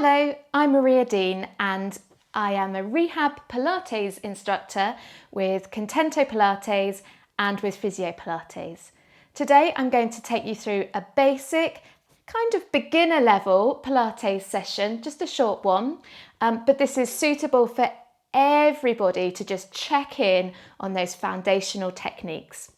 Hello, I'm Maria Dean and I am a rehab Pilates instructor with Contento Pilates and with Physio Pilates. Today I'm going to take you through a basic, kind of beginner level Pilates session, just a short one, but this is suitable for everybody to just check in on those foundational techniques.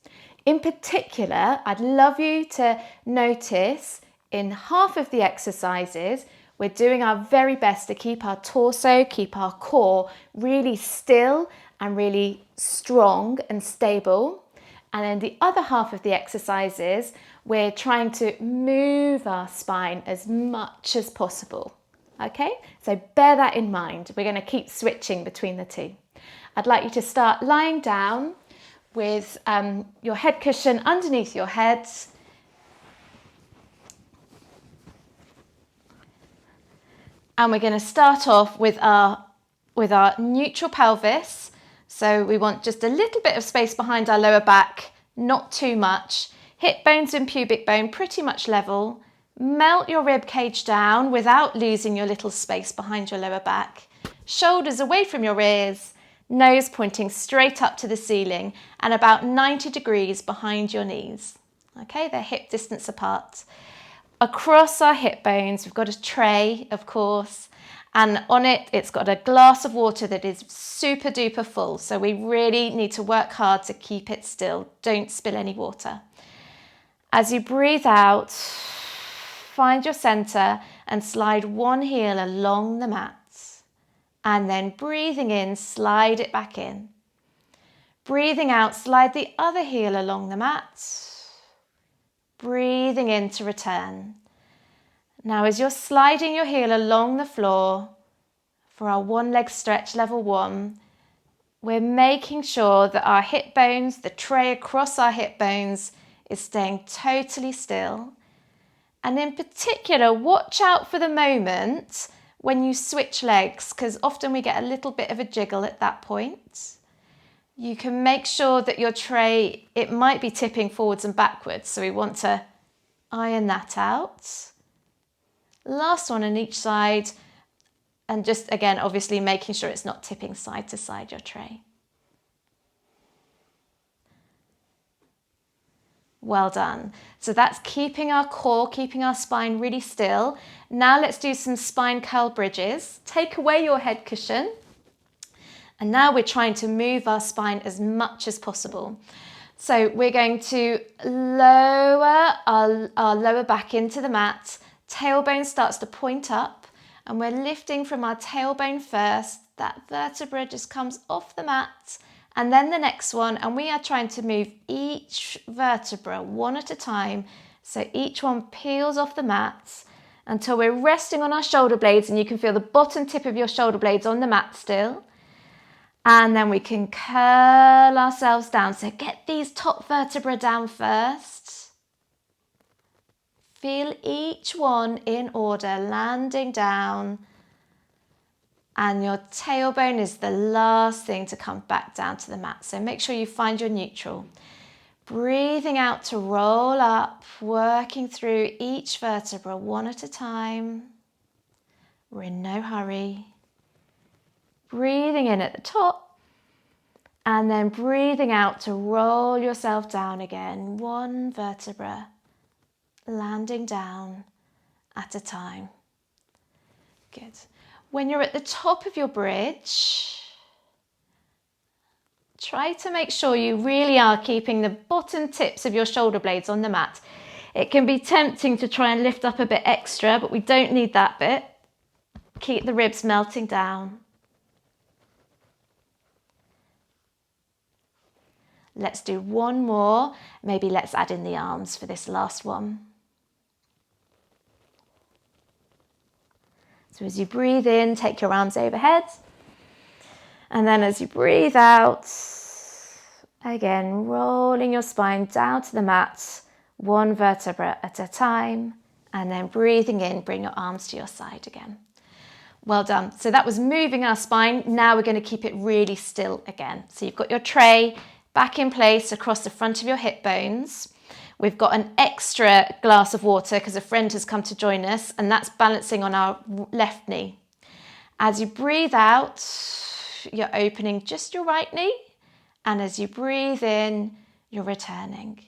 In particular, I'd love you to notice in half of the exercises, we're doing our very best to keep our torso, keep our core really still and really strong and stable. And then the other half of the exercises, we're trying to move our spine as much as possible. Okay, so bear that in mind. We're going to keep switching between the two. I'd like you to start lying down with your head cushion underneath your head. And we're going to start off with our neutral pelvis. So we want just a little bit of space behind our lower back, not too much. Hip bones and pubic bone pretty much level. Melt your rib cage down without losing your little space behind your lower back. Shoulders away from your ears, nose pointing straight up to the ceiling and about 90 degrees behind your knees. Okay, they're hip distance apart. Across our hip bones, we've got a tray, of course, and on it, it's got a glass of water that is super duper full. So we really need to work hard to keep it still. Don't spill any water. As you breathe out, find your center and slide one heel along the mat. And then breathing in, slide it back in. Breathing out, slide the other heel along the mat. Breathing in to return. Now as you're sliding your heel along the floor for our one leg stretch level 1, we're making sure that our hip bones, the tray across our hip bones is staying totally still. And in particular, watch out for the moment when you switch legs, because often we get a little bit of a jiggle at that point. You can make sure that your tray, it might be tipping forwards and backwards, so we want to iron that out. Last one on each side, and just again, obviously making sure it's not tipping side to side your tray. Well done. So that's keeping our core, keeping our spine really still. Now let's do some spine curl bridges. Take away your head cushion. And now we're trying to move our spine as much as possible. So we're going to lower our lower back into the mat. Tailbone starts to point up and we're lifting from our tailbone first. That vertebra just comes off the mat and then the next one. And we are trying to move each vertebra one at a time. So each one peels off the mat until we're resting on our shoulder blades and you can feel the bottom tip of your shoulder blades on the mat still. And then we can curl ourselves down. So get these top vertebrae down first. Feel each one in order, landing down. And your tailbone is the last thing to come back down to the mat. So make sure you find your neutral. Breathing out to roll up, working through each vertebra one at a time. We're in no hurry. Breathing in at the top and then breathing out to roll yourself down again, one vertebra landing down at a time. Good. When you're at the top of your bridge, try to make sure you really are keeping the bottom tips of your shoulder blades on the mat. It can be tempting to try and lift up a bit extra, but we don't need that bit. Keep the ribs melting down. Let's do one more. Maybe let's add in the arms for this last one. So as you breathe in, take your arms overhead. And then as you breathe out, again, rolling your spine down to the mat, one vertebra at a time. And then breathing in, bring your arms to your side again. Well done. So that was moving our spine. Now we're going to keep it really still again. So you've got your tray back in place across the front of your hip bones. we've got an extra glass of water because a friend has come to join us, and that's balancing on our left knee. As you breathe out, you're opening just your right knee, and as you breathe in, you're returning.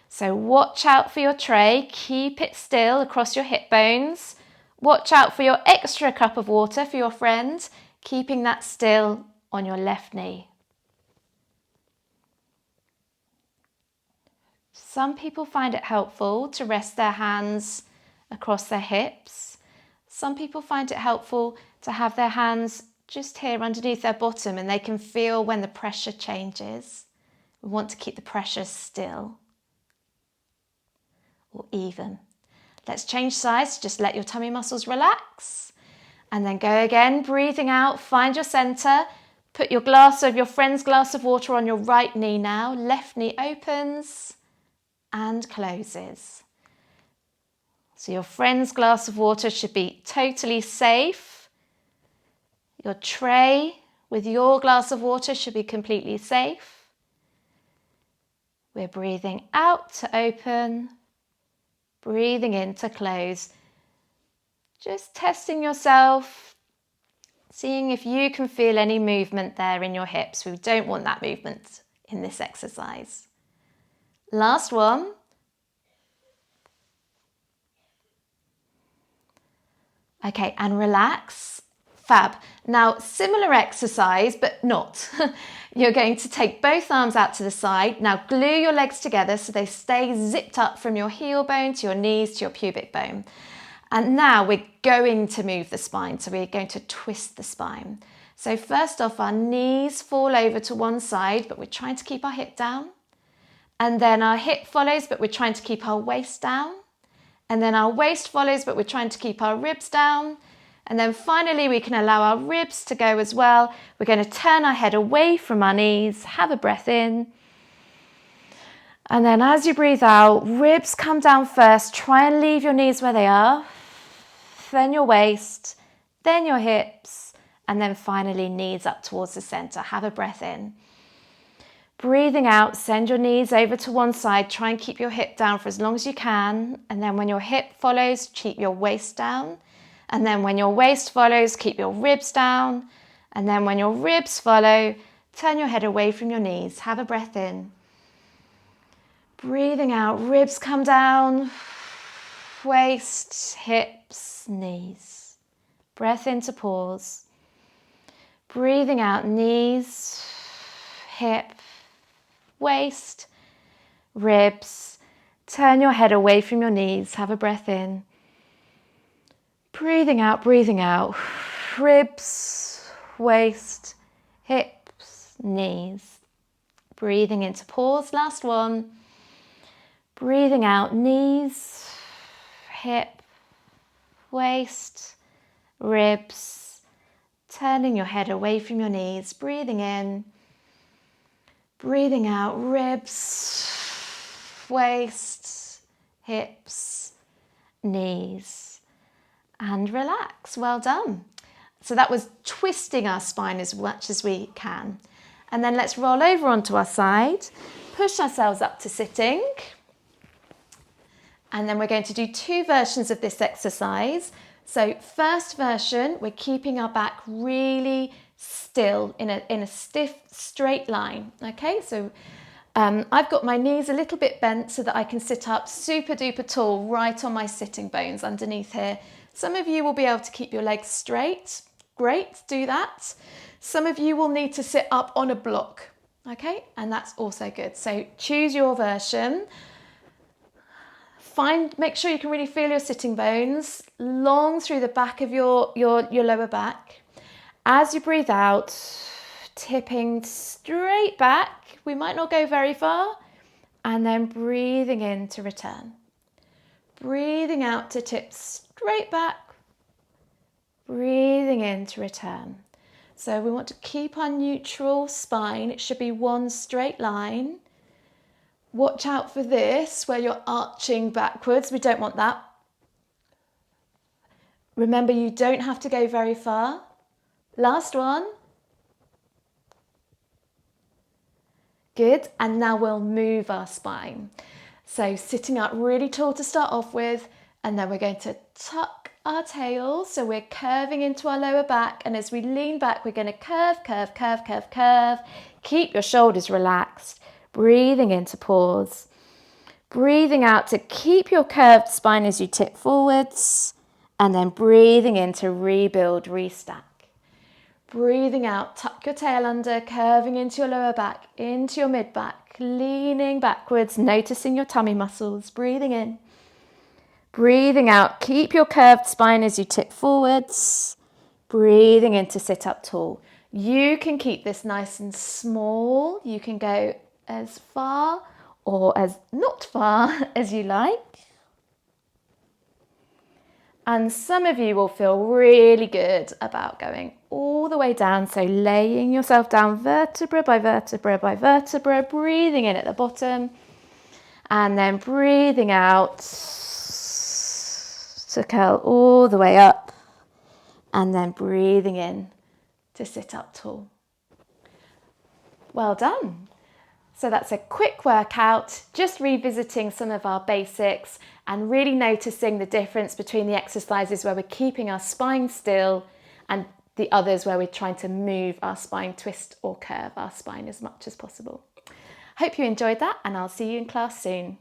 So watch out for your tray, keep it still across your hip bones. Watch out for your extra cup of water for your friend, keeping that still on your left knee. Some people find it helpful to rest their hands across their hips. Some people find it helpful to have their hands just here underneath their bottom, and they can feel when the pressure changes. We want to keep the pressure still or even. Let's change sides, just let your tummy muscles relax. And then go again, breathing out, find your center. Put your friend's glass of water on your right knee now. Left knee opens and closes. So your friend's glass of water should be totally safe. Your tray with your glass of water should be completely safe. We're breathing out to open, breathing in to close. Just testing yourself, seeing if you can feel any movement there in your hips. We don't want that movement in this exercise. Last one. Okay, and relax. Fab. Now, similar exercise, but not. You're going to take both arms out to the side. Now, glue your legs together so they stay zipped up from your heel bone to your knees to your pubic bone. And now we're going to move the spine, so we're going to twist the spine. So first off, our knees fall over to one side, but we're trying to keep our hip down. And then our hip follows, but we're trying to keep our waist down. And then our waist follows, but we're trying to keep our ribs down. And then finally, we can allow our ribs to go as well. We're going to turn our head away from our knees, have a breath in. And then as you breathe out, ribs come down first. Try and leave your knees where they are. Then your waist, then your hips, and then finally knees up towards the center. Have a breath in. Breathing out, send your knees over to one side. Try and keep your hip down for as long as you can. And then when your hip follows, keep your waist down. And then when your waist follows, keep your ribs down. And then when your ribs follow, turn your head away from your knees. Have a breath in. Breathing out, ribs come down. Waist, hips, knees. Breath in to pause. Breathing out, knees, hip, waist, ribs. Turn your head away from your knees. Have a breath in. Breathing out, ribs, waist, hips, knees. Breathing into pause, last one. Breathing out, knees, hip, waist, ribs. Turning your head away from your knees. Breathing in. Breathing out, ribs, waist, hips, knees. And relax. Well done. So that was twisting our spine as much as we can. And then let's roll over onto our side. Push ourselves up to sitting. And then we're going to do two versions of this exercise. So first version, we're keeping our back really still in a stiff, straight line. Okay, so I've got my knees a little bit bent so that I can sit up super duper tall right on my sitting bones underneath here. Some of you will be able to keep your legs straight. Great, do that. Some of you will need to sit up on a block. Okay, and that's also good. So choose your version. Make sure you can really feel your sitting bones long through the back of your lower back. As you breathe out, tipping straight back. We might not go very far. And then breathing in to return. Breathing out to tip straight back. Breathing in to return. So we want to keep our neutral spine. It should be one straight line. Watch out for this, where you're arching backwards. We don't want that. Remember, you don't have to go very far. Last one. Good. And now we'll move our spine. So sitting up really tall to start off with, and then we're going to tuck our tail. So we're curving into our lower back, and as we lean back, we're going to curve, curve, curve, curve, curve. Keep your shoulders relaxed. Breathing in to pause. Breathing out to keep your curved spine as you tip forwards, and then breathing in to rebuild, restack. Breathing out, tuck your tail under, curving into your lower back, into your mid back, leaning backwards, noticing your tummy muscles. Breathing in. Breathing out, keep your curved spine as you tip forwards. Breathing in to sit up tall. You can keep this nice and small. You can go as far or as not far as you like. And some of you will feel really good about going all the way down. So laying yourself down vertebra by vertebra by vertebra, breathing in at the bottom, and then breathing out to curl all the way up, and then breathing in to sit up tall. Well done. So that's a quick workout, just revisiting some of our basics and really noticing the difference between the exercises where we're keeping our spine still and the others where we're trying to move our spine, twist or curve our spine as much as possible. Hope you enjoyed that, and I'll see you in class soon.